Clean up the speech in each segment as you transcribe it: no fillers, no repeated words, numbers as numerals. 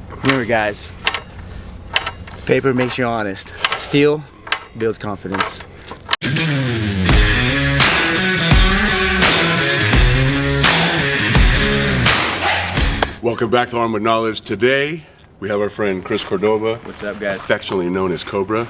Remember guys, paper makes you honest. Steel builds confidence. Welcome back to Armed with Knowledge. Today, we have our friend Chris Cordova. What's up guys? Affectionately known as Cobra.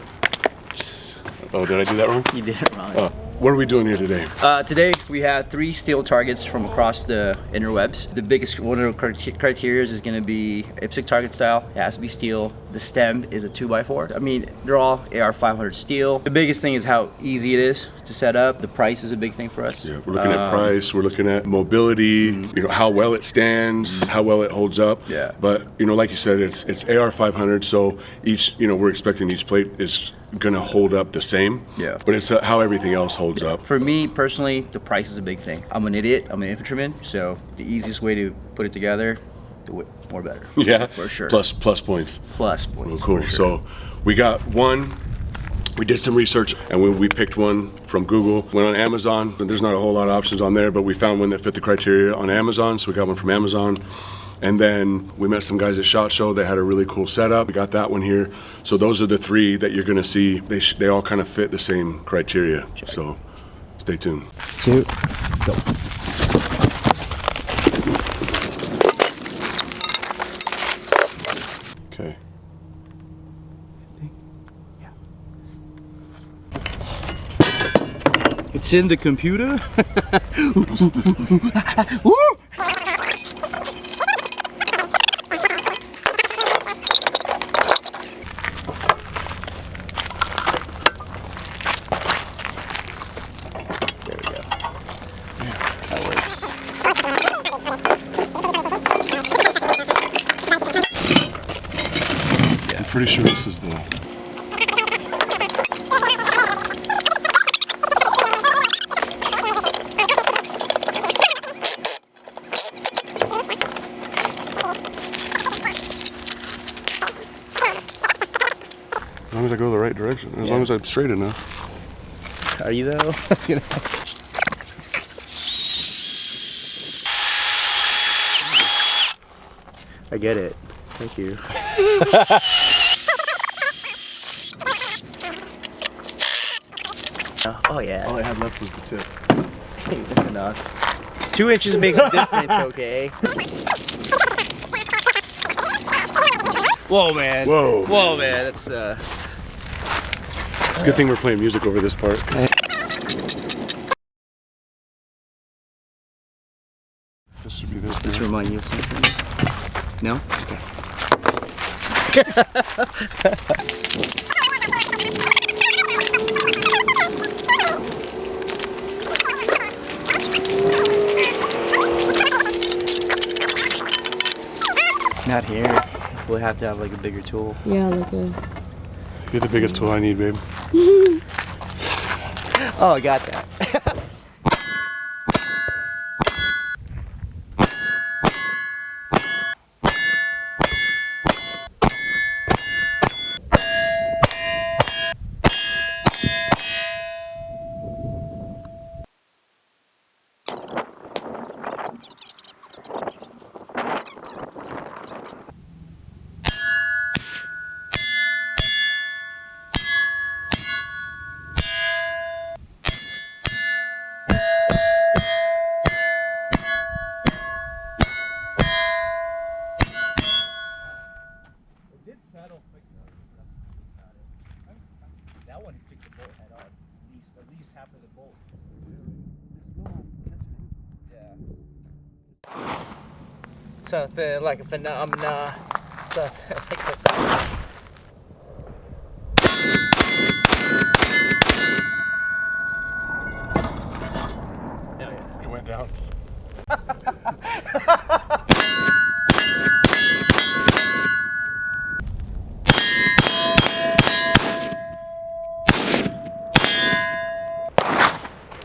Oh, did I do that wrong? You did it wrong. What are we doing here today? Today we have 3 steel targets from across the interwebs. The biggest one of the criteria is going to be IPSC target style. It has to be steel. The stem is a 2x4. I mean, they're all AR500 steel. The biggest thing is how easy it is to set up. The price is a big thing for us. Yeah, we're looking at price. We're looking at mobility. You know, how well it stands, how well it holds up. Yeah. But you know, like you said, it's AR500. So each, you know, we're expecting each plate is gonna hold up the same. Yeah. But it's how everything else holds up. For me personally, the price is a big thing. I'm an idiot. I'm an infantryman, so the easiest way to put it together, do it more better. Yeah. For sure. Plus points. Plus points. Oh, cool. For sure. So we got one. We did some research and we picked one from Google. Went on Amazon. There's not a whole lot of options on there, but we found one that fit the criteria on Amazon. So we got one from Amazon. And then we met some guys at SHOT Show. They had a really cool setup. We got that one here. So those are the 3 that you're gonna see. They all kind of fit the same criteria. Check. So stay tuned. 2, go. Okay. It's in the computer. Woo! Pretty sure this is the... As long as I go the right direction, as long as I'm straight enough. Are you though? I get it. Thank you. Oh yeah. All I had left was the tip. Hey, that's enough. 2 inches makes a difference, okay? Whoa, man. Whoa. Whoa, man. That's It's a good thing we're playing music over this part. This should be this. Does this remind you of something? No? Okay. Not here. We'll have to have like a bigger tool. Yeah, like a... You're the biggest tool I need, babe. Oh, I got that. That one took the bolt head on, at least half of the bolt. Yeah. Something like a phenomena. Something like a phenomena. Oh yeah, it went down.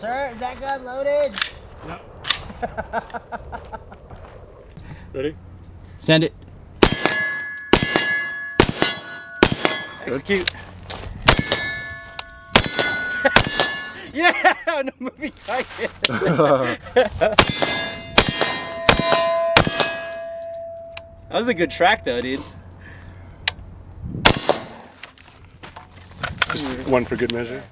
Sir, is that gun loaded? No. Ready? Send it. Execute. Yeah, no movie target. That was a good track though, dude. Just one for good measure.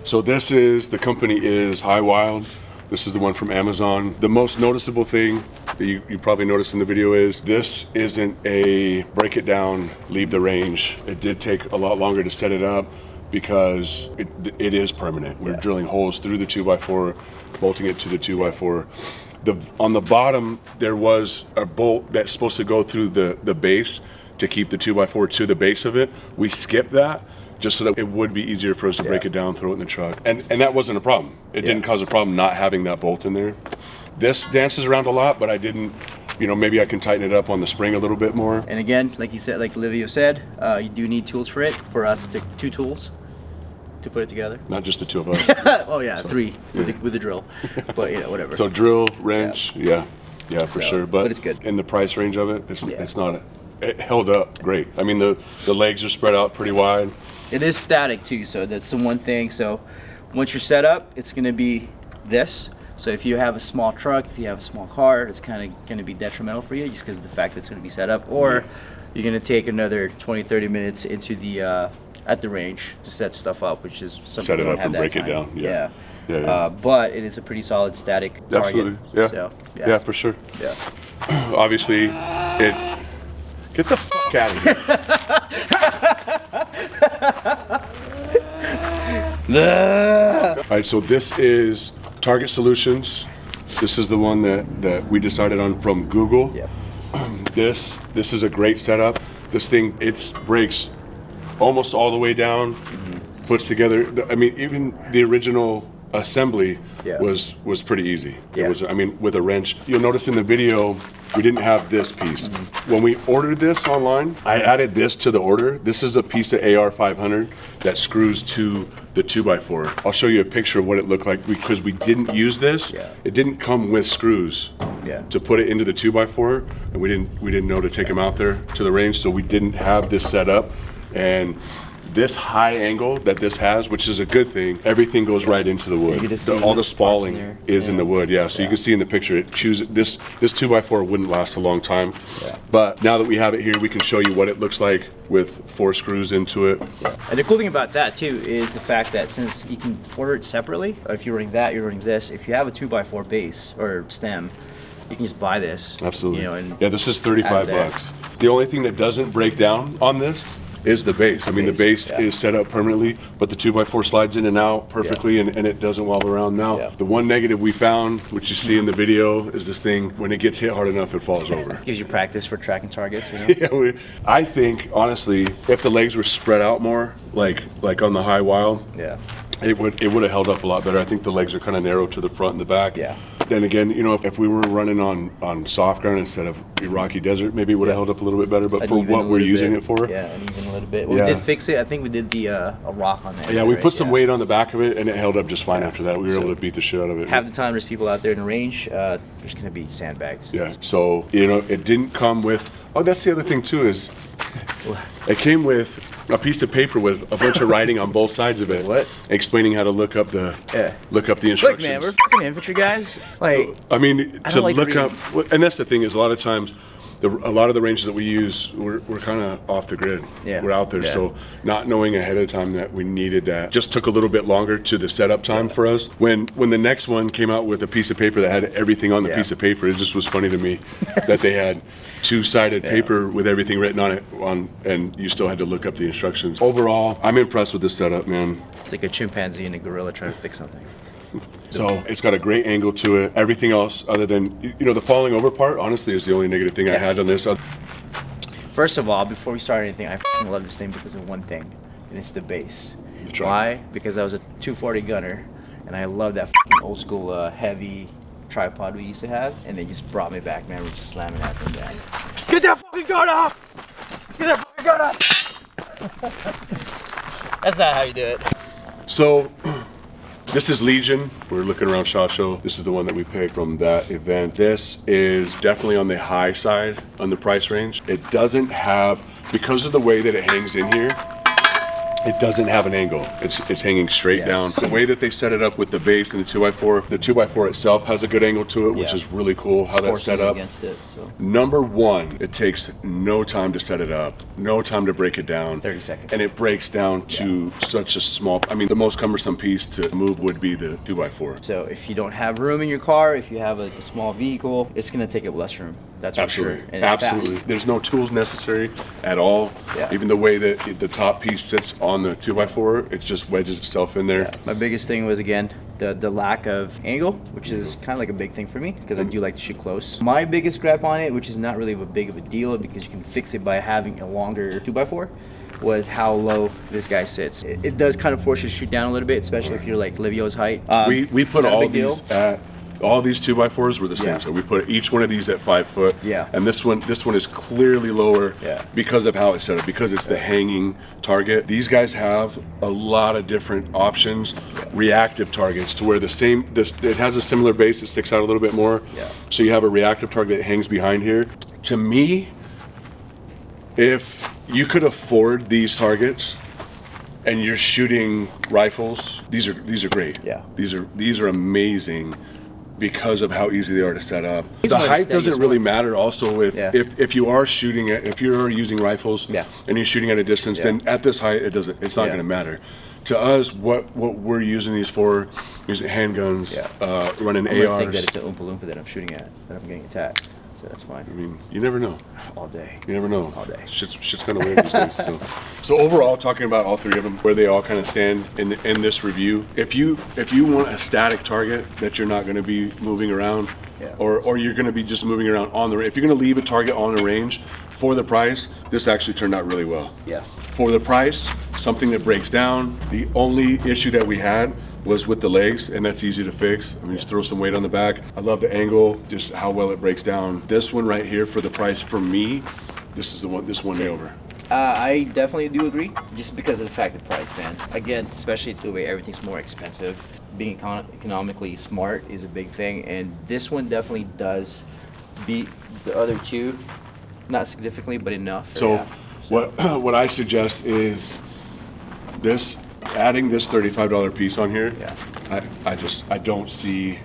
So this is, the company is Highwild. This is the one from Amazon. The most noticeable thing that you probably noticed in the video is this isn't a break it down, leave the range. It did take a lot longer to set it up because it is permanent. We're drilling holes through the 2x4, bolting it to the 2x4. On the bottom, there was a bolt that's supposed to go through the base to keep the 2x4 to the base of it. We skipped that just so that it would be easier for us to break it down, throw it in the truck. And that wasn't a problem. It didn't cause a problem not having that bolt in there. This dances around a lot, but I didn't, you know, maybe I can tighten it up on the spring a little bit more. And again, like you said, like Olivia said, you do need tools for it. For us, it took 2 tools to put it together. Not just the 2 of us. Oh yeah, so, 3 with the drill. But you know, whatever. So drill, wrench, yeah for sure. But it's good. In the price range of it, it's not, it held up great. I mean, the legs are spread out pretty wide. It is static too, so that's the one thing. So once you're set up, it's gonna be this. So if you have a small truck, if you have a small car, it's kind of gonna be detrimental for you just because of the fact that it's gonna be set up. Or you're gonna take another 20-30 minutes into the at the range to set stuff up, which is something Set it we don't up have and that break time. it down. Yeah. But it is a pretty solid static target. Absolutely. Yeah. So, yeah, for sure. Yeah. Obviously, it. Get the fuck out of here. All right, so this is Target Solutions. This is the one that we decided on from Google. Yep. This is a great setup. This thing, it breaks almost all the way down, puts together. I mean, even the original assembly was pretty easy. It was, I mean, with a wrench. You'll notice in the video, we didn't have this piece. When we ordered this online, I added this to the order. This is a piece of AR500 that screws to the 2x4. I'll show you a picture of what it looked like because we didn't use this. It didn't come with screws to put it into the 2x4, and we didn't know to take them out there to the range, so we didn't have this set up. And this high angle that this has, which is a good thing, everything goes right into the wood. All the spalling is in the wood, so you can see in the picture, it chews this 2x4 wouldn't last a long time. But now that we have it here, we can show you what it looks like with 4 screws into it. And the cool thing about that too is the fact that since you can order it separately, or if you're running that, you're running this, if you have a 2x4 base or stem, you can just buy this. Absolutely. You know, and yeah, this is 35 bucks. The only thing that doesn't break down on this is the base. I mean, the base is set up permanently, but the 2x4 slides in and out perfectly, and it doesn't wobble around. Now, the one negative we found, which you see in the video, is this thing, when it gets hit hard enough, it falls over. Gives you practice for tracking targets, you know? I think, honestly, if the legs were spread out more, like on the Highwild, it would have held up a lot better. I think the legs are kind of narrow to the front and the back. Then again, you know, if we were running on soft ground instead of rocky desert, maybe it would have held up a little bit better. But for what we're using it for, and even a little bit. Well, we did fix it. I think we did a rock on there. Yeah, we put some weight on the back of it, and it held up just fine after that. We were able to beat the shit out of it. Half the time, there's people out there in the range. There's going to be sandbags. Yeah. So you know, it didn't come with. Oh, that's the other thing too is, it came with a piece of paper with a bunch of writing on both sides of it, explaining how to look up the instructions. Look, man, we're fucking infantry guys. Like, so, I mean, to like look up, and that's the thing is a lot of times, a lot of the ranges that we use, we're kind of off the grid. We're out there, so not knowing ahead of time that we needed that just took a little bit longer to the setup time for us. When the next one came out with a piece of paper that had everything on the piece of paper, it just was funny to me that they had two-sided paper with everything written on it, and you still had to look up the instructions. Overall, I'm impressed with this setup, man. It's like a chimpanzee and a gorilla trying to fix something. So it's got a great angle to it. Everything else, other than, you know, the falling over part, honestly, is the only negative thing I had on this. First of all, before we start anything, I fucking love this thing because of one thing, and it's the base. Why? Because I was a 240 gunner, and I love that fucking old school heavy tripod we used to have, and they just brought me back, man. We're just slamming that thing down. Get that fucking gun up! Get that fucking gun up! That's not how you do it. So, this is Legion. We're looking around SHOT Show. This is the one that we picked from that event. This is definitely on the high side on the price range. It doesn't have, because of the way that it hangs in here, it doesn't have an angle. It's hanging straight Yes. down. The way that they set it up with the base and the 2x4, the 2x4 itself has a good angle to it, which Yeah. is really cool how that's set up. Against it, so. Number one, it takes no time to set it up, no time to break it down. 30 seconds. And it breaks down to such a small, I mean, the most cumbersome piece to move would be the 2x4. So if you don't have room in your car, if you have a small vehicle, it's gonna take up less room. That's for Absolutely, sure. And it's absolutely. fast. There's no tools necessary at all. Yeah. Even the way that the top piece sits on the 2x4, it just wedges itself in there. Yeah. My biggest thing was, again, the lack of angle, which is kind of like a big thing for me because I do like to shoot close. My biggest gripe on it, which is not really a big of a deal because you can fix it by having a longer 2x4, was how low this guy sits. It does kind of force you to shoot down a little bit, especially if you're like Livio's height. We put not a all big deal. these at, all these 2x4s were the same. Yeah. So we put each one of these at 5 foot. Yeah. And this one is clearly lower Yeah. because of how it's set up, because it's the hanging target. These guys have a lot of different options, reactive targets, to where it has a similar base that sticks out a little bit more. Yeah. So you have a reactive target that hangs behind here. To me, if you could afford these targets and you're shooting rifles, these are great. Yeah. These are amazing because of how easy they are to set up. These The are the height doesn't steadiest really one. matter also Yeah. if you are shooting it, if you're using rifles Yeah. and you're shooting at a distance, Yeah. then at this height it's not Yeah. going to matter. To us, what we're using these for, using handguns, running I'm gonna ARs. think that it's an Oompa Loompa that I'm shooting at, that I'm getting attacked. So that's fine. I mean, you never know. All day. You never know. All day. Shit's kind of weird these days. So overall, talking about all three of them, where they all kind of stand in this review. If you want a static target that you're not going to be moving around, Yeah. or you're going to be just moving around on the, if you're going to leave a target on the range for the price, this actually turned out really well. Yeah. For the price, something that breaks down. The only issue that we had was with the legs, and that's easy to fix. I mean, just throw some weight on the back. I love the angle, just how well it breaks down. This one right here, for the price, for me, this won me over. I definitely do agree, just because of the fact of price, man. Again, especially the way everything's more expensive, being economically smart is a big thing, and this one definitely does beat the other two, not significantly, but enough. So, Yeah. what I suggest is adding this $35 piece on here. Yeah. I don't see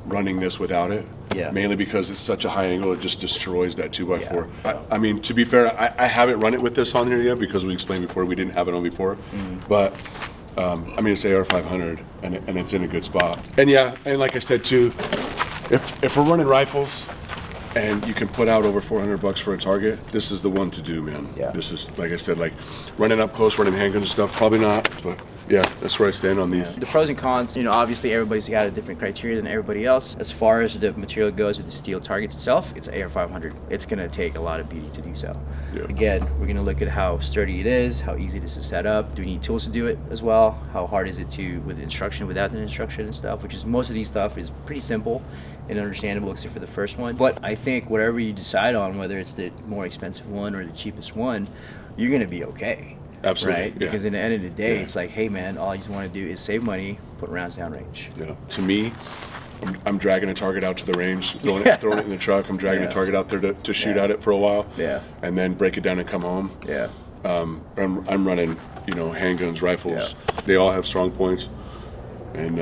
running this without it. Yeah. Mainly because it's such a high angle, it just destroys that 2x4. I mean, to be fair, I haven't run it with this on here yet because we explained before we didn't have it on before. But I mean, it's AR500 and it's in a good spot. And yeah, and like I said too, if we're running rifles and you can put out over $400 for a target, this is the one to do, man. Yeah. This is, like I said, like running up close, running handguns and stuff, probably not, but yeah, that's where I stand on these. The pros and cons, obviously everybody's got a different criteria than everybody else. As far as the material goes with the steel targets itself, it's AR500. It's gonna take a lot of beauty to do so. Yeah. Again, we're gonna look at how sturdy it is, how easy it is to set up. Do we need tools to do it as well? How hard is it with instruction, without the instruction and stuff, which is most of these stuff is pretty simple and understandable except for the first one. But I think whatever you decide on, whether it's the more expensive one or the cheapest one, you're gonna be okay. Absolutely. Right? Yeah. Because in the end of the day, Yeah. it's like, hey man, all you want to do is save money, put rounds down range. Yeah. To me, I'm dragging a target out to the range, throwing it in the truck. I'm dragging Yeah. a target out there to shoot Yeah. at it for a while. Yeah. And then break it down and come home. Yeah. I'm running, handguns, rifles. They all have strong points, and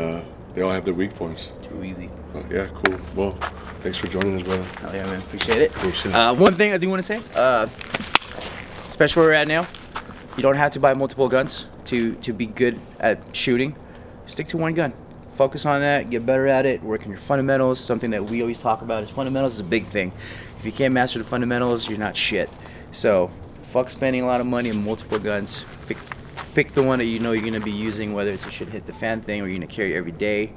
they all have their weak points. Too easy. But yeah, cool. Well, thanks for joining us, brother. Oh yeah, man. Appreciate it. Cool shit. One thing I do want to say, especially where we're at now, you don't have to buy multiple guns to be good at shooting. Stick to one gun. Focus on that, get better at it, work on your fundamentals. Something that we always talk about is fundamentals is a big thing. If you can't master the fundamentals, you're not shit. So fuck spending a lot of money on multiple guns. Pick the one that you know you're gonna be using, whether it's a shit hit the fan thing or you're gonna carry every day.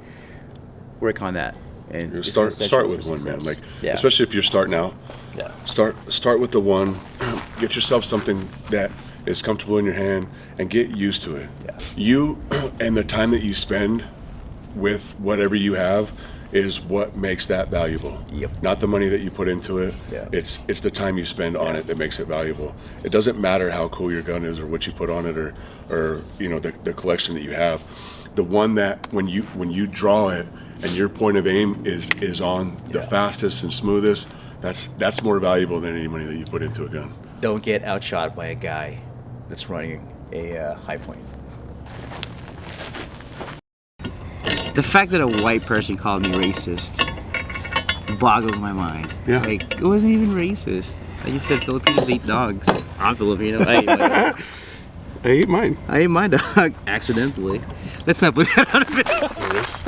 Work on that. And it's Start essential with for one, man. success. Like, Yeah. especially if you're starting out. Yeah. Start with the one. Get yourself something that is comfortable in your hand and get used to it. Yeah. You and the time that you spend with whatever you have is what makes that valuable. Yep. Not the money that you put into it. Yeah. It's the time you spend on it that makes it valuable. It doesn't matter how cool your gun is or what you put on it or the collection that you have. The one that when you draw it and your point of aim is on the fastest and smoothest, that's more valuable than any money that you put into a gun. Don't get outshot by a guy that's running a high point. The fact that a white person called me racist boggles my mind. Yeah. Like, it wasn't even racist. I just said Filipinos eat dogs. I'm Filipino. I eat my dog. I ate mine. I ate my dog accidentally. Let's not put that on a video.